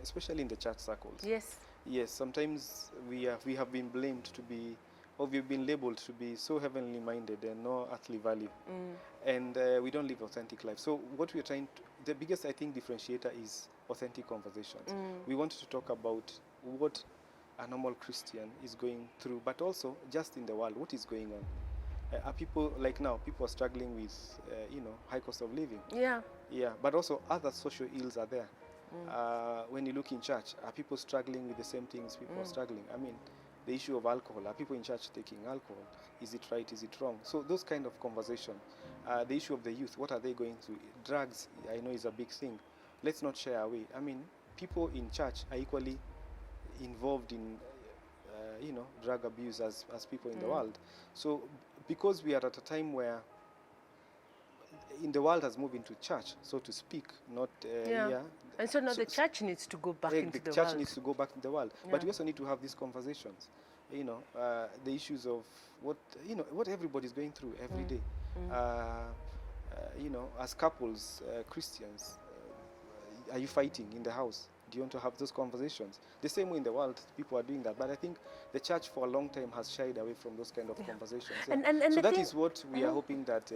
Speaker 1: especially in the church circles.
Speaker 2: Yes.
Speaker 1: Yes, sometimes we have been blamed to be, or we've been labeled to be so heavenly minded and no earthly value, and we don't live authentic life. So what we're trying to, the biggest, I think, differentiator is authentic conversations. We want to talk about what a normal Christian is going through, but also just in the world, what is going on. Are people, like now, people are struggling with, you know, high cost of living.
Speaker 2: Yeah.
Speaker 1: Yeah, but also other social ills are there. When you look in church, are people struggling with the same things people are struggling? I mean, the issue of alcohol, are people in church taking alcohol? Is it right? Is it wrong? So those kind of conversation. The issue of the youth, what are they going through? Drugs, I know, is a big thing. Let's not shy away. I mean, people in church are equally involved in, you know, drug abuse as people in the world. So because we are at a time where in the world has moved into church, so to speak, not
Speaker 2: And so now the church needs to go back into the world.
Speaker 1: The church needs to go back in the world, but we also need to have these conversations. You know, the issues of what everybody's going through every day. You know, as couples, Christians, are you fighting in the house? Do you want to have those conversations? The same way in the world, people are doing that. But I think the church for a long time has shied away from those kind of conversations.
Speaker 2: And
Speaker 1: so that is what we are hoping that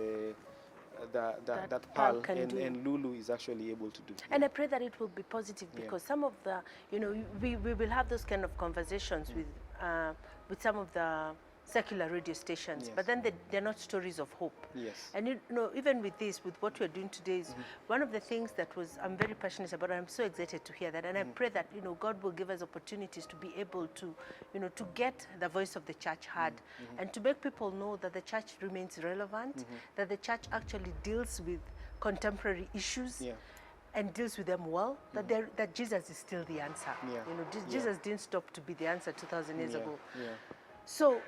Speaker 1: that Pearl and Lulu is actually able to do.
Speaker 2: And I pray that it will be positive, because some of the, you know, we will have those kind of conversations with some of the secular radio stations, but then they're not stories of hope.
Speaker 1: Yes.
Speaker 2: And you know, even with this, with what we're doing today, is one of the things that I'm very passionate about. I'm so excited to hear that, and I pray that, you know, God will give us opportunities to be able to, you know, to get the voice of the church heard, and to make people know that the church remains relevant, that the church actually deals with contemporary issues. And deals with them well, that Jesus is still the answer. You know, Jesus didn't stop to be the answer 2,000 years ago. So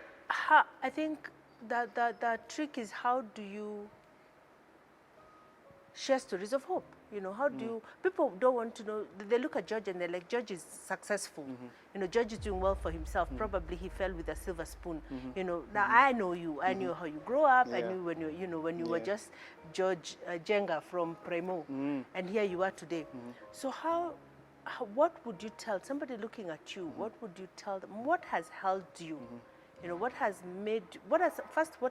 Speaker 2: I think that the trick is, how do you share stories of hope? You know, how do you, people don't want to know, they look at George and they're like, George is successful. You know, George is doing well for himself. Probably he fell with a silver spoon. You know, now I know you. I knew how you grew up. I knew when you were just George Jenga from Primo. And here you are today. So what would you tell somebody looking at you? What would you tell them? What has held you? You know, what are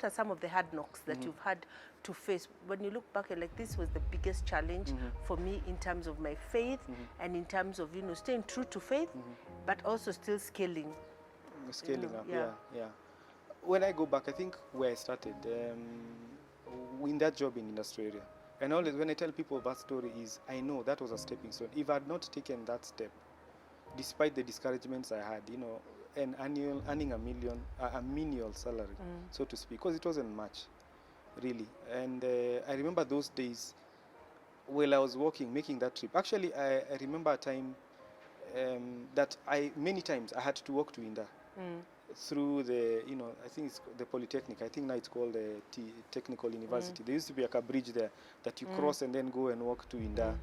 Speaker 2: some of the hard knocks that you've had to face? When you look back, like, this was the biggest challenge for me in terms of my faith, and in terms of, you know, staying true to faith, but also still scaling
Speaker 1: up. Yeah. When I go back, I think where I started, in that job in industry area, and always when I tell people that story, is I know that was a stepping stone. If I had not taken that step, despite the discouragements I had, you know, and earning a menial salary, so to speak, because it wasn't much, really. And I remember those days while I was working, making that trip. Actually, I remember a time that many times I had to walk to Inda through the, you know, I think it's the Polytechnic. I think now it's called the Technical University. There used to be like a bridge there that you cross and then go and walk to Inda.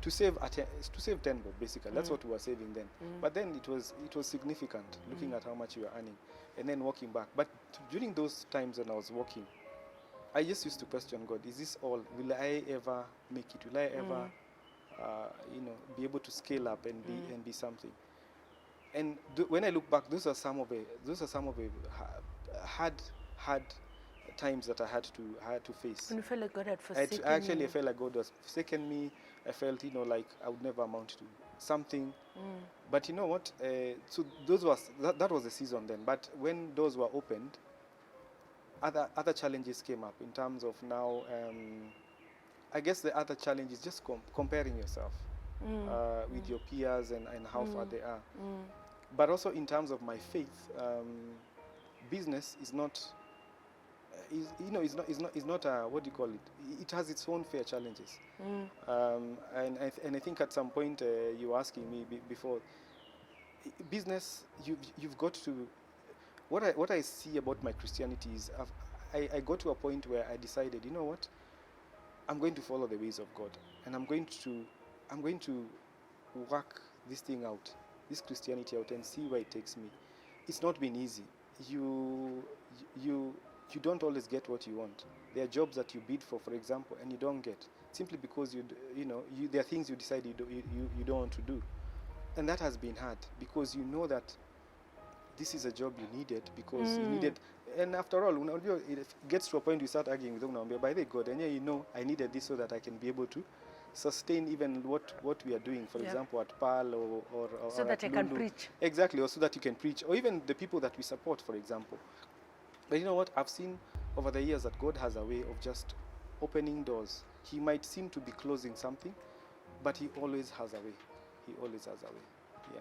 Speaker 1: To save 10 bob, basically. That's what we were saving then. But then it was significant, looking at how much you were earning, and then walking back. But during those times when I was walking, I just used to question God: is this all? Will I ever make it? Will I ever, you know, be able to scale up and be something? And when I look back, those are some of the hard times that I had to face.
Speaker 2: And you felt like God had forsaken you.
Speaker 1: I felt like God was forsaken me. I felt, you know, like I would never amount to something. But you know what? So that was the season then. But when doors were opened, other challenges came up in terms of now. I guess the other challenge is just comparing yourself with your peers and how far they are. But also in terms of my faith, business is not, is not what do you call it? It has its own fair challenges. And I think at some point you were asking me before, business, you've got to, what I see about my Christianity is I got to a point where I decided, you know what, I'm going to follow the ways of God, and I'm going to work this thing out, this Christianity out, and see where it takes me. It's not been easy. You don't always get what you want. There are jobs that you bid for example, and you don't get, simply because there are things you decide you don't want to do, and that has been hard, because you know that this is a job you needed, because you needed, and after all, it gets to a point you start arguing with them, by the God, and yeah, I needed this so that I can be able to sustain even what we are doing, for example, at PAL or
Speaker 2: so that I
Speaker 1: Lulu.
Speaker 2: can preach.
Speaker 1: Exactly, or so that you can preach, or even the people that we support, for example. But you know what, I've seen over the years that God has a way of just opening doors. He might seem to be closing something, but he always has a way. He always has a way. Yeah.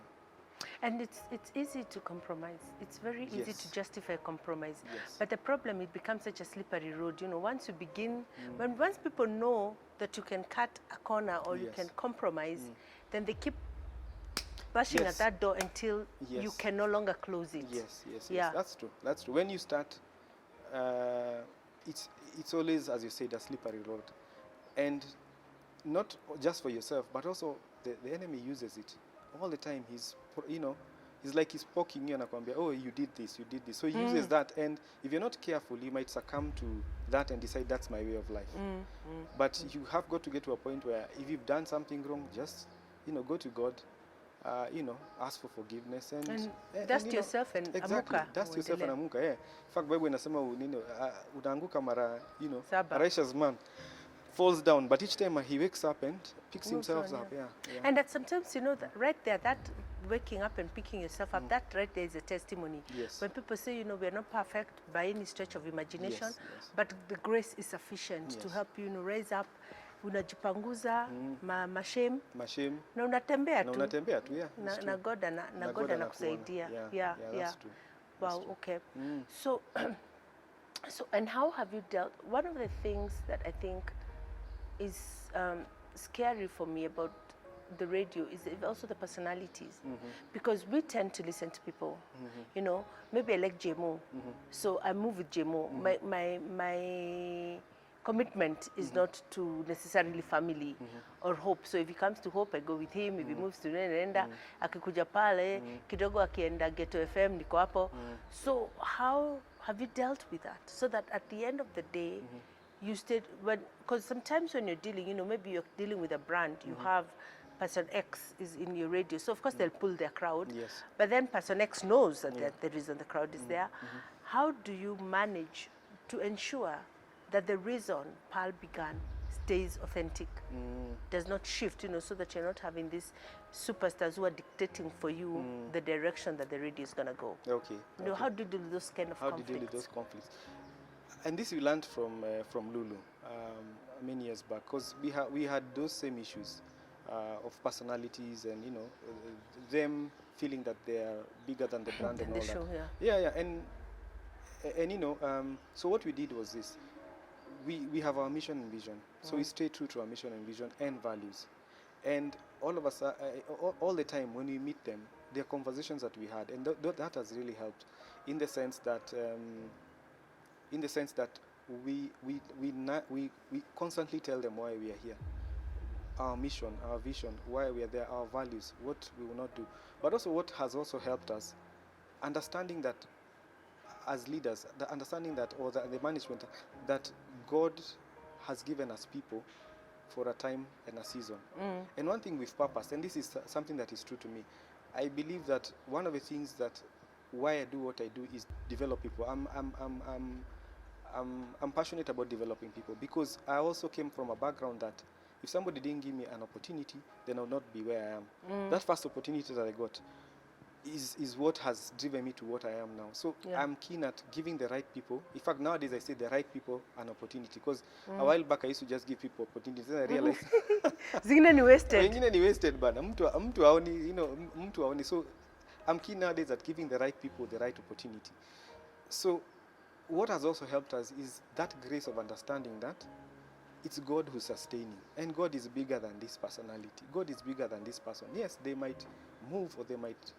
Speaker 2: And it's easy to compromise. It's very easy to justify compromise.
Speaker 1: Yes.
Speaker 2: But the problem, it becomes such a slippery road. Once you begin, once people know that you can cut a corner or you can compromise, then they keep bashing at that door until you can no longer close it.
Speaker 1: Yes. That's true. When you start, it's always, as you said, a slippery road, and not just for yourself, but also the enemy uses it all the time. He's like he's poking you and akwambia, oh, you did this. So he uses that, and if you're not careful, you might succumb to that and decide that's my way of life. But you have got to get to a point where if you've done something wrong, just go to God, ask for forgiveness and
Speaker 2: dust yourself and
Speaker 1: exactly,
Speaker 2: amuka.
Speaker 1: Dust yourself and amuka. Yeah. In fact, Bible inasema unaanguka mara,
Speaker 2: Saba.
Speaker 1: a righteous man falls down, but each time he wakes up and picks himself up. Yeah.
Speaker 2: And that sometimes, that right there, that waking up and picking yourself up, that right there is a testimony.
Speaker 1: Yes.
Speaker 2: When people say, we are not perfect by any stretch of imagination,
Speaker 1: yes.
Speaker 2: but the grace is sufficient to help you, raise up, unajipanguza, mashame, na unatembea tu, na God anakusaidia. Yeah.
Speaker 1: That's true.
Speaker 2: Wow, okay. So, and how have you dealt? One of the things that I think is scary for me about the radio is also the personalities, because we tend to listen to people. Maybe I like JMO, so I move with JMO. My commitment is not to necessarily family or Hope. So if he comes to Hope, I go with him. If he moves to Nenda, akikuja pale, kidogo akienda Ghetto FM, niko hapo. So how have you dealt with that? So that at the end of the day, you stayed, because sometimes when you're dealing, maybe you're dealing with a brand, you have person X is in your radio, so of course they'll pull their crowd.
Speaker 1: Yes.
Speaker 2: But then person X knows that the reason the crowd is there. How do you manage to ensure that the reason PAL began stays authentic, does not shift, so that you're not having these superstars who are dictating for you the direction that the radio is going to go?
Speaker 1: Okay.
Speaker 2: How do you deal with those kind of conflicts?
Speaker 1: How do you deal with those conflicts? And this we learned from Lulu many years back, because we had those same issues of personalities and them feeling that they are bigger than the brand and all
Speaker 2: show,
Speaker 1: that. Yeah. And so what we did was this: we have our mission and vision, so we stay true to our mission and vision and values. And all of us, all the time when we meet them, there are conversations that we had, and that has really helped, in the sense that we constantly tell them why we are here, our mission, our vision, why we are there, our values, what we will not do. But also what has also helped us, understanding that as leaders, the understanding that, or the management, that God has given us people for a time and a season. And one thing with purpose, and this is something that is true to me, I believe that one of the things that why I do what I do is develop people. I'm passionate about developing people, because I also came from a background that if somebody didn't give me an opportunity, then I would not be where I am. That first opportunity that I got is what has driven me to what I am now. So I'm keen at giving the right people. In fact, nowadays I say the right people an opportunity, because a while back I used to just give people opportunities, and I realized
Speaker 2: zingine ni wasted.
Speaker 1: Wengine ni wasted bana. Mtu aoni, mtu aoni. So I'm keen nowadays at giving the right people the right opportunity. So what has also helped us is that grace of understanding that it's God who's sustaining, and God is bigger than this personality. God is bigger than this person. Yes, they might move or they might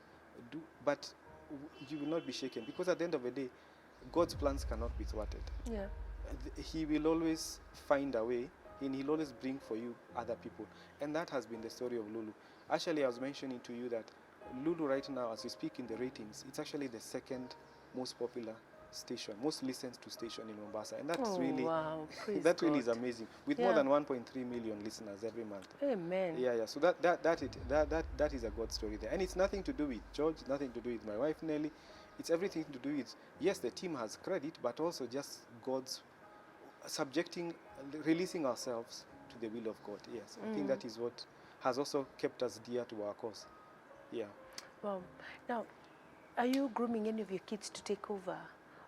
Speaker 1: do, but you will not be shaken, because at the end of the day, God's plans cannot be thwarted.
Speaker 2: Yeah.
Speaker 1: He will always find a way, and he'll always bring for you other people. And that has been the story of Lulu. Actually, I was mentioning to you that Lulu right now, as we speak in the ratings, it's actually the second most popular station, most listened to station in Mombasa. And that's really,
Speaker 2: wow. Praise
Speaker 1: that really
Speaker 2: God.
Speaker 1: is amazing. With more than 1.3 million listeners every month.
Speaker 2: Amen.
Speaker 1: Yeah. So that is a God story there. And it's nothing to do with George, nothing to do with my wife Nelly. It's everything to do with, yes, the team has credit, but also just God's releasing ourselves to the will of God. Yes, I think that is what has also kept us dear to our cause. Yeah.
Speaker 2: Wow. Now, are you grooming any of your kids to take over?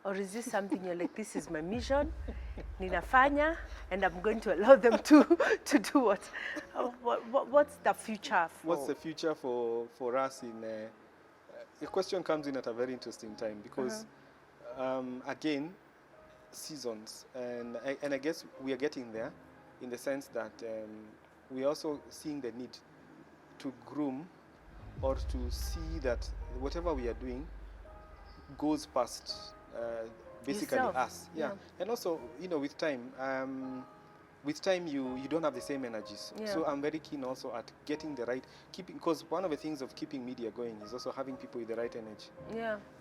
Speaker 2: Or is this something you're like, this is my mission, ninafanya, and I'm going to allow them to do what? What's the future for?
Speaker 1: What's the future for us in... the question comes in at a very interesting time, because, again, seasons, and I guess we are getting there, in the sense that we are also seeing the need to groom, or to see that whatever we are doing goes past basically
Speaker 2: Yourself.
Speaker 1: us. Yeah. And also, with time you don't have the same energies.
Speaker 2: Yeah.
Speaker 1: So I'm very keen also at getting the right, because one of the things of keeping media going is also having people with the right energy.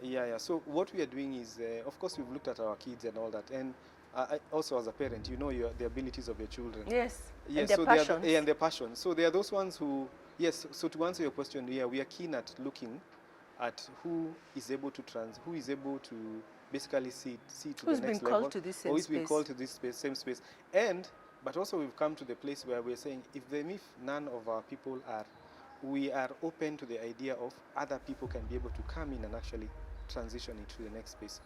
Speaker 1: Yeah. So what we are doing is, of course, we've looked at our kids and all that, and also as a parent, the abilities of your children.
Speaker 2: Yes.
Speaker 1: Yes.
Speaker 2: And their passions.
Speaker 1: And their passion. So there are those ones who, yes. So to answer your question, we are keen at looking at who is able to basically see to
Speaker 2: Who's
Speaker 1: the next
Speaker 2: been
Speaker 1: level,
Speaker 2: called to this same
Speaker 1: or who's been
Speaker 2: space.
Speaker 1: called to this same space. But also we've come to the place where we're saying, if none of our people are, we are open to the idea of other people can be able to come in and actually transition into the next space.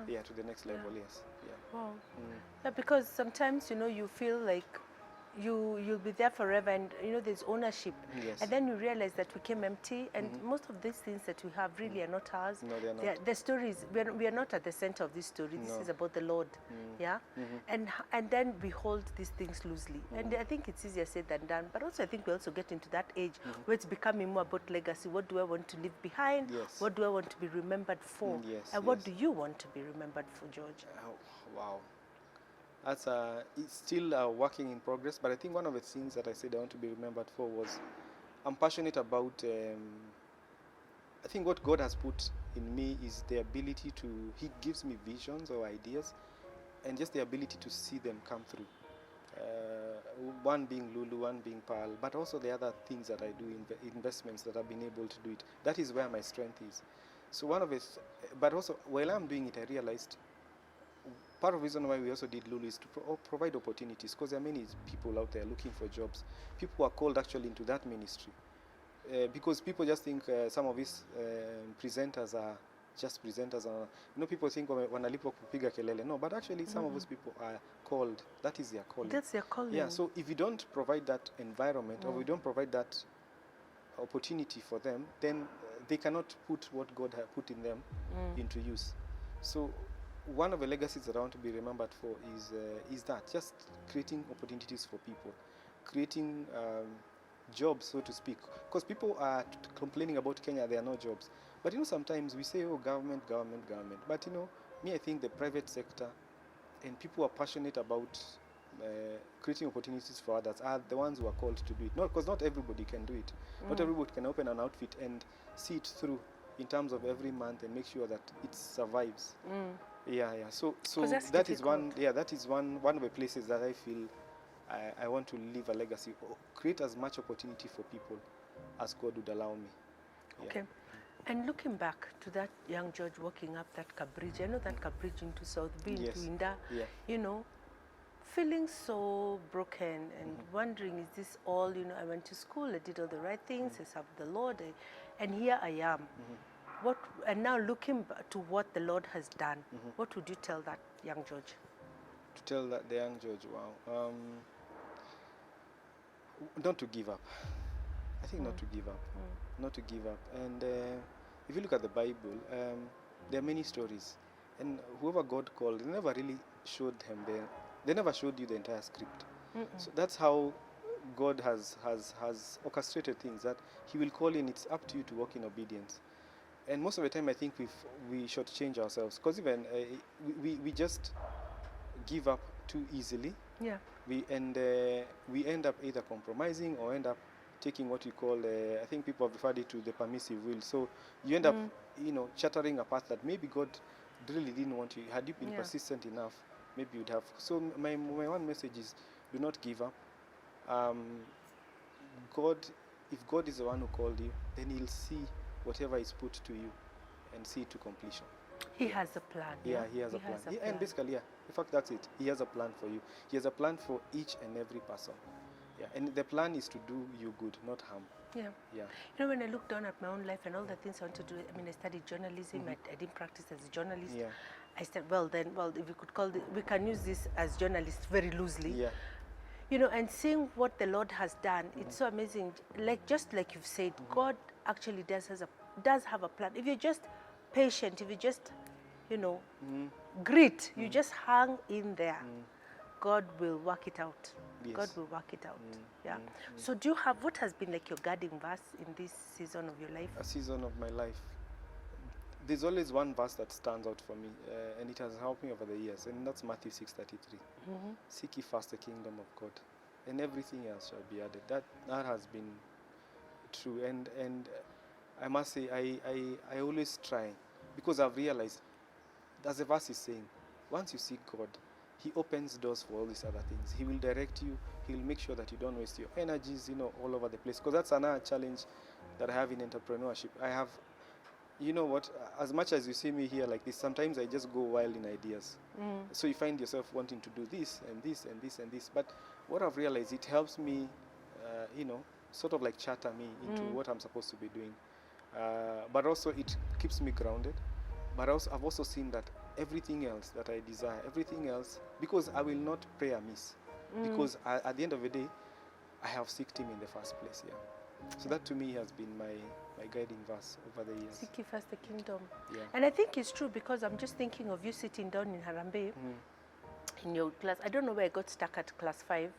Speaker 1: Yeah, to the next level. Yes. Yeah.
Speaker 2: Wow. Yeah, because sometimes you feel like you'll be there forever, and there's ownership.
Speaker 1: Yes.
Speaker 2: And then you realize that we came empty, and most of these things that we have really are not ours.
Speaker 1: No, they are not.
Speaker 2: The stories, we are not at the center of this story. This is about the Lord. Yeah. And then we hold these things loosely. And I think it's easier said than done. But also I think we also get into that age where it's becoming more about legacy. What do I want to leave behind?
Speaker 1: Yes.
Speaker 2: What do I want to be remembered for?
Speaker 1: Yes.
Speaker 2: And what do you want to be remembered for, George?
Speaker 1: Oh, wow. It's still working in progress, but I think one of the things that I said I want to be remembered for was, I'm passionate about, I think what God has put in me is the ability He gives me visions or ideas, and just the ability to see them come through. One being Lulu, one being Pearl, but also the other things that I do, investments that I've been able to do it. That is where my strength is. So one of it, but also while I'm doing it, I realized part of the reason why we also did Lulu is to provide opportunities, because there are many people out there looking for jobs. People are called actually into that ministry, because people just think some of these presenters are just presenters. People think wanalipwa kupiga kelele. No, but actually some of those people are called. That is their calling.
Speaker 2: That's their calling.
Speaker 1: Yeah. So if you don't provide that environment, or we don't provide that opportunity for them, then they cannot put what God has put in them into use. So one of the legacies that I want to be remembered for is that, just creating opportunities for people, creating jobs, so to speak. Because people are complaining about Kenya, there are no jobs. But sometimes we say, oh, government. But me, I think the private sector and people who are passionate about creating opportunities for others are the ones who are called to do it. Because not everybody can do it. Not everybody can open an outfit and see it through in terms of every month and make sure that it survives. Yeah. So that is one. Yeah, that is one of the places that I feel I want to leave a legacy, or create as much opportunity for people as God would allow me. Yeah.
Speaker 2: Okay. And looking back to that young George walking up that bridge, I know that bridge into South Bay, into Inda, feeling so broken and wondering, is this all, I went to school, I did all the right things, I served the Lord, and here I am. And now looking to what the Lord has done, what would you tell that young George?
Speaker 1: To tell that the young George, wow. Not to give up. I think not to give up. Not to give up. And if you look at the Bible, there are many stories, and whoever God called, they never really showed him they never showed you the entire script. So that's how God has orchestrated things, that He will call in. It's up to you to walk in obedience. And most of the time, I think we should change ourselves, because even we just give up too easily.
Speaker 2: Yeah.
Speaker 1: We end up either compromising or end up taking what we call, I think people have referred it to the permissive will. So you end up, chattering a path that maybe God really didn't want you. Had you been persistent enough, maybe you'd have. So my one message is, do not give up. God, if God is the one who called you, then He'll see whatever is put to you and see it to completion.
Speaker 2: He has a plan.
Speaker 1: Yeah, He has a plan. And basically, in fact, that's it. He has a plan for you. He has a plan for each and every person. Yeah, and the plan is to do you good, not harm.
Speaker 2: Yeah.
Speaker 1: Yeah.
Speaker 2: When I look down at my own life and all the things I want to do, I studied journalism. I didn't practice as a journalist.
Speaker 1: Yeah.
Speaker 2: I said, if we could we can use this as journalists very loosely.
Speaker 1: Yeah.
Speaker 2: And seeing what the Lord has done, it's so amazing. Just like you've said, God actually does have a plan. If you're just patient, if you just, grit, you just hang in there, God will work it out.
Speaker 1: Yes.
Speaker 2: God will work it out. Yeah. So do you have, what has been like your guiding verse in this season of your life?
Speaker 1: A season of my life. There's always one verse that stands out for me, and it has helped me over the years, and that's Matthew 6:33. Seek ye first the kingdom of God, and everything else shall be added. That has been true, and I must say I always try, because I've realized, as the verse is saying, once you seek God, He opens doors for all these other things. He will direct you. He'll make sure that you don't waste your energies, all over the place. Because that's another challenge that I have in entrepreneurship. I have, as much as you see me here like this, sometimes I just go wild in ideas. So you find yourself wanting to do this and this and this and this. But what I've realized, it helps me, sort of like charter me into what I'm supposed to be doing. But also it keeps me grounded. But I've also seen that everything else that I desire, everything else, because I will not pray amiss. Because at the end of the day, I have sought Him in the first place. Yeah. So that to me has been my guiding verse over the years.
Speaker 2: Seek ye first the kingdom.
Speaker 1: Yeah.
Speaker 2: And I think it's true, because I'm just thinking of you sitting down in Harambee in your class. I don't know where I got stuck at class 5.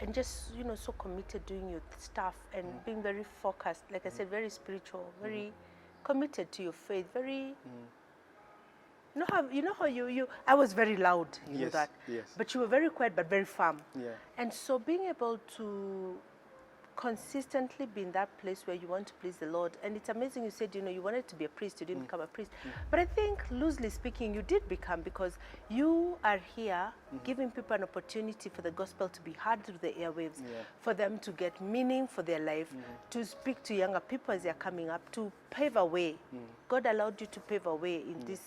Speaker 2: And just, so committed doing your stuff and being very focused. Like I said, very spiritual, very committed to your faith, very... You know how you I was very loud, you know that.
Speaker 1: Yes.
Speaker 2: But you were very quiet but very firm.
Speaker 1: Yeah.
Speaker 2: And so being able to consistently be in that place where you want to please the Lord, and it's amazing you said, you wanted to be a priest, you didn't become a priest. But I think, loosely speaking, you did become, because you are here giving people an opportunity for the gospel to be heard through the airwaves, for them to get meaning for their life, to speak to younger people as they're coming up, to pave a way. God allowed you to pave a way in this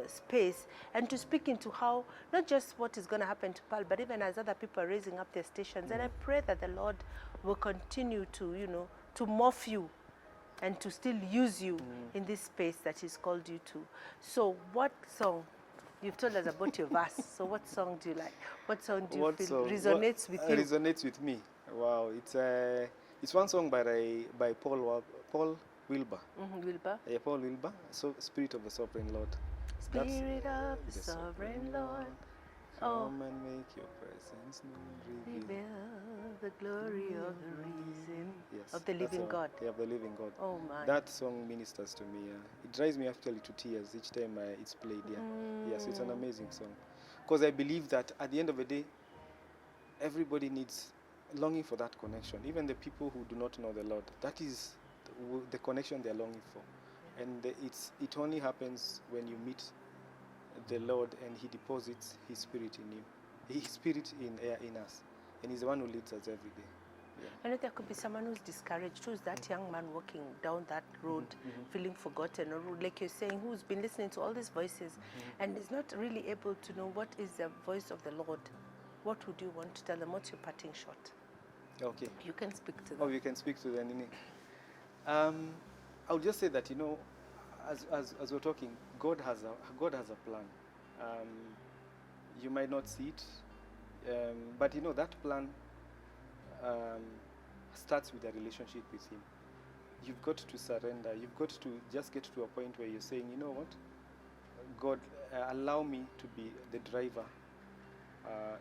Speaker 2: space, and to speak into how, not just what is going to happen to Pearl, but even as other people are raising up their stations. And I pray that the Lord will continue to, to morph you and to still use you in this space that He's called you to. So what song? You've told us about your verse. So what song do you like? What song do you feel resonates with you?
Speaker 1: Resonates with me. Wow, it's one song by Paul Wilbur.
Speaker 2: Wilbur?
Speaker 1: Yeah, Paul Wilbur. So, Spirit of the Sovereign Lord.
Speaker 2: Spirit of the Sovereign Lord,
Speaker 1: come and make your presence known.
Speaker 2: Reveal the glory of the reason of the
Speaker 1: that's
Speaker 2: living God.
Speaker 1: Yeah, of the living God.
Speaker 2: Oh my.
Speaker 1: That song ministers to me. It drives me actually to tears each time it's played. Yeah. So it's an amazing song. Because I believe that at the end of the day, everybody needs longing for that connection. Even the people who do not know the Lord, that is the connection they're longing for. And it only happens when you meet the Lord and He deposits His Spirit in you. His Spirit in us. And He's the one who leads us every day. Yeah.
Speaker 2: I know there could be someone who's discouraged, who's that young man walking down that road, feeling forgotten, or like you're saying, who's been listening to all these voices and is not really able to know what is the voice of the Lord. What would you want to tell them? What's your parting shot?
Speaker 1: Okay.
Speaker 2: You can speak to them.
Speaker 1: Oh, you can speak to them. I would just say that, as we're talking, God has a plan. You might not see it, but that plan starts with a relationship with Him. you've got to surrender. You've got to just get to a point where you're saying, you know what, God, allow me to be the driver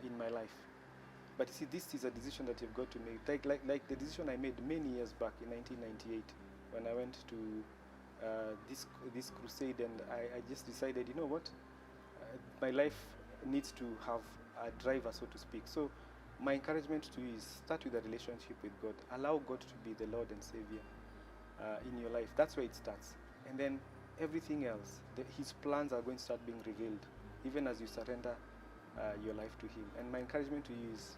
Speaker 1: in my life. But you see, this is a decision that you've got to make. Like the decision I made many years back in 1998 when I went to this crusade, and I just decided, you know what, my life needs to have a driver, so to speak. So my encouragement to you is start with a relationship with God. Allow God to be the Lord and Savior in your life. That's where it starts. And then everything else, His plans are going to start being revealed, even as you surrender your life to Him. And my encouragement to you is,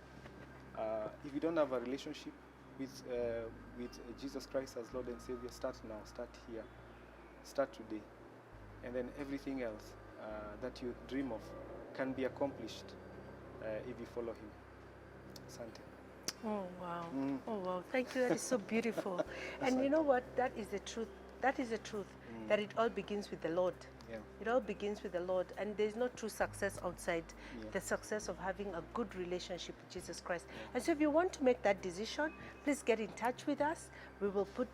Speaker 1: if you don't have a relationship with Jesus Christ as Lord and Savior, start now, start here, start today. And then everything else that you dream of can be accomplished if you follow Him. Asante.
Speaker 2: Oh, wow. Oh, wow. Thank you. That is so beautiful. And you know what? That is the truth. That is the truth, that it all begins with the Lord.
Speaker 1: Yeah.
Speaker 2: It all begins with the Lord. And there's no true success outside the success of having a good relationship with Jesus Christ. And so if you want to make that decision, please get in touch with us. We will put,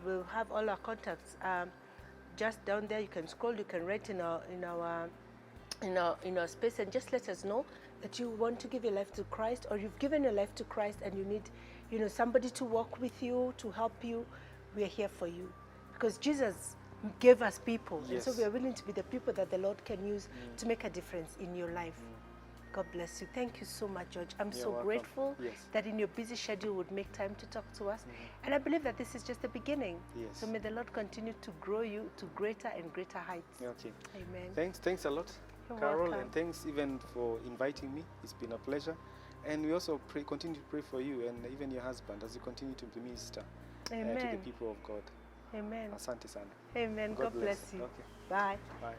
Speaker 2: we'll have all our contacts just down there. You can scroll, you can write in our space, and just let us know that you want to give your life to Christ, or you've given your life to Christ and you need, somebody to walk with you, to help you. We are here for you, because Jesus gave us people, and so we are willing to be the people that the Lord can use to make a difference in your life. God bless you. Thank you so much, George. I'm so grateful that in your busy schedule would make time to talk to us. And I believe that this is just the beginning. So may the Lord continue to grow you to greater and greater heights.
Speaker 1: Okay.
Speaker 2: Amen.
Speaker 1: Thanks a lot,
Speaker 2: You're
Speaker 1: Carol,
Speaker 2: welcome.
Speaker 1: and thanks even for inviting me. It's been a pleasure. And we also continue to pray for you and even your husband as you continue to minister to the people of God.
Speaker 2: Amen.
Speaker 1: Asante sana.
Speaker 2: Amen. God bless you.
Speaker 1: Okay.
Speaker 2: Bye.
Speaker 1: Bye.